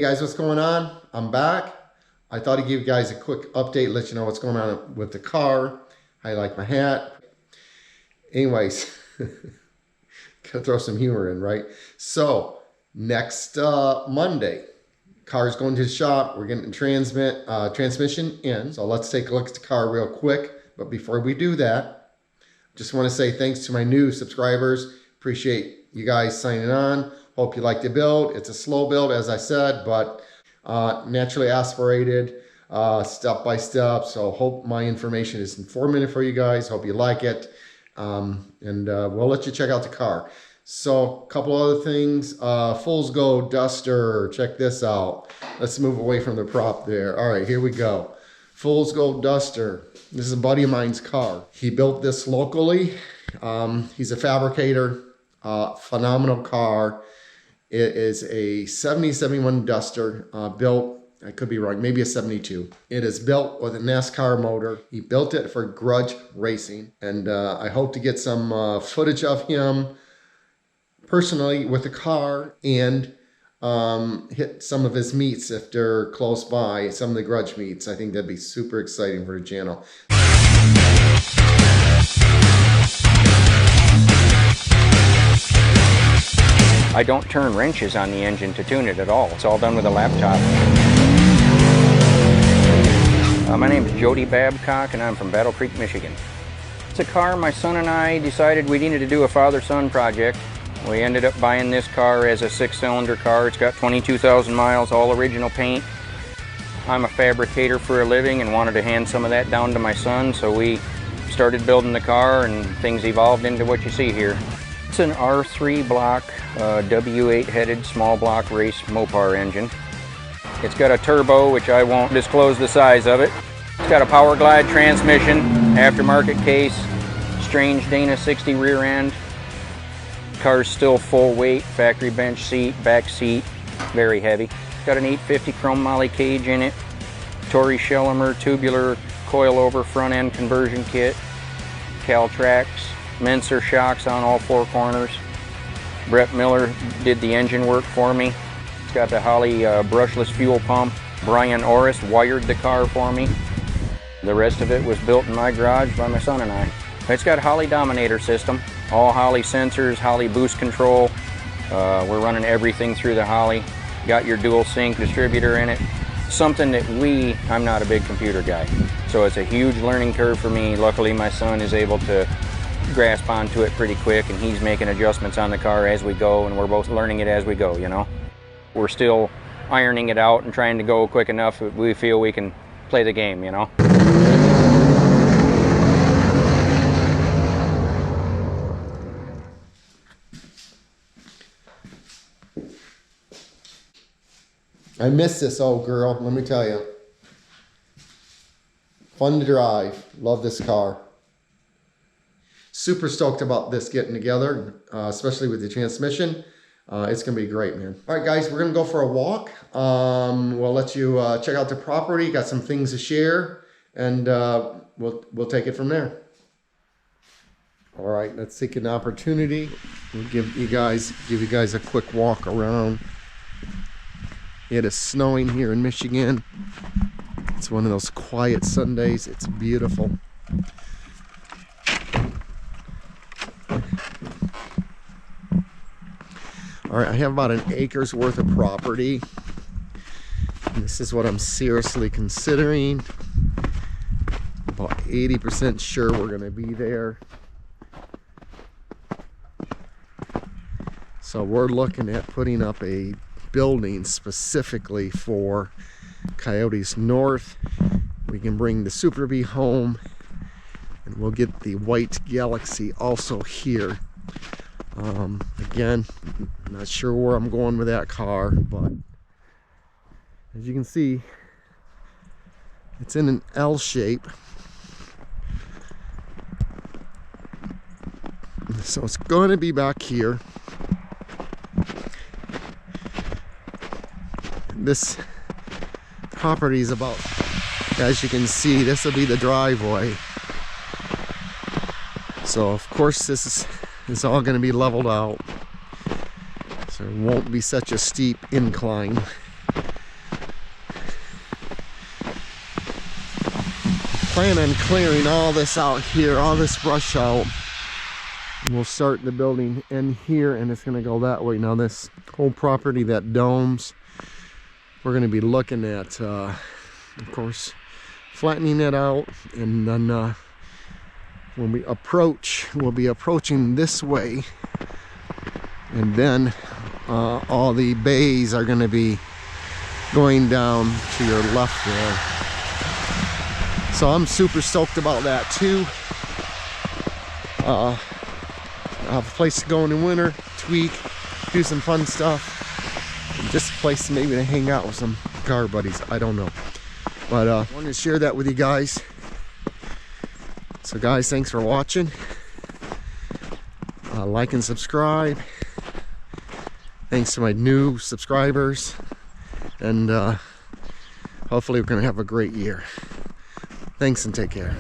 guys, what's going on? I'm back. I thought I'd give you guys a quick update, let you know what's going on with the car. I like my hat. Anyways, gotta throw some humor in, right? So next Monday, car's going to the shop. We're getting the transmission in. So let's take a look at the car real quick. But before we do that, just want to say thanks to my new subscribers. Appreciate you guys signing on. Hope you like the build. It's a slow build, as I said, but naturally aspirated, step by step. So hope my information is informative for you guys. Hope you like it. And we'll let you check out the car. So a couple other things. Fool's Gold Duster. Check this out. Let's move away from the prop there. All right, here we go. Fool's Gold Duster. This is a buddy of mine's car. He built this locally. He's a fabricator. Phenomenal car. It is a 70-71 Duster, built, I could be wrong, maybe a 72. It is built with a NASCAR motor. He built it for Grudge Racing, and I hope to get some footage of him personally with the car and hit some of his meets if they're close by, some of the Grudge meets. I think that'd be super exciting for the channel. I don't turn wrenches on the engine to tune it at all. It's all done with a laptop. My name is Jody Babcock and I'm from Battle Creek, Michigan. It's a car my son and I decided we needed to do a father-son project. We ended up buying this car as a 6-cylinder car. It's got 22,000 miles, all original paint. I'm a fabricator for a living and wanted to hand some of that down to my son, so we started building the car and things evolved into what you see here. It's an R3 block, W8 headed small block race Mopar engine. It's got a turbo, which I won't disclose the size of it. It's got a Power Glide transmission, aftermarket case, strange Dana 60 rear end. Car's still full weight, factory bench seat, back seat, very heavy. It's got an 850 chrome moly cage in it, Torrey Calimer tubular coilover front end conversion kit, Caltrax, Menser shocks on all 4 corners. Brett Miller did the engine work for me. It's got the Holley brushless fuel pump. Brian Orris wired the car for me. The rest of it was built in my garage by my son and I. It's got Holley Dominator system, all Holley sensors, Holley boost control. We're running everything through the Holley. Got your dual sync distributor in it. Something that I'm not a big computer guy, so it's a huge learning curve for me. Luckily my son is able to grasp onto it pretty quick, and he's making adjustments on the car as we go, and we're both learning it as we go, you know. We're still ironing it out and trying to go quick enough that we feel we can play the game, you know. I miss this old girl, let me tell you. Fun to drive. Love this car. Super stoked about this getting together, especially with the transmission. It's going to be great, man. All right, guys, we're going to go for a walk. We'll let you check out the property. Got some things to share, and we'll take it from there. All right, let's take an opportunity. We'll give you guys a quick walk around. It is snowing here in Michigan. It's one of those quiet Sundays. It's beautiful. All right, I have about an acre's worth of property. And this is what I'm seriously considering. About 80% sure we're gonna be there. So we're looking at putting up a building specifically for Coyotes North. We can bring the Super Bee home, and we'll get the White Galaxy also here. Again, I'm not sure where I'm going with that car, but as you can see, it's in an L shape. So it's going to be back here. This property is about, as you can see, this will be the driveway. So of course this is all going to be leveled out, so it won't be such a steep incline. plan on clearing all this out here, all this brush out. We'll start the building in here, and it's gonna go that way. Now this whole property that domes, we're gonna be looking at, of course, flattening it out, and then when we approach, we'll be approaching this way, and then all the bays are gonna be going down to your left there. So I'm super stoked about that too. I'll have a place to go in the winter, tweak, do some fun stuff. Just a place maybe to hang out with some car buddies, I don't know. But I wanted to share that with you guys. So guys, thanks for watching. Like and subscribe. Thanks to my new subscribers. And hopefully we're gonna have a great year. Thanks and take care.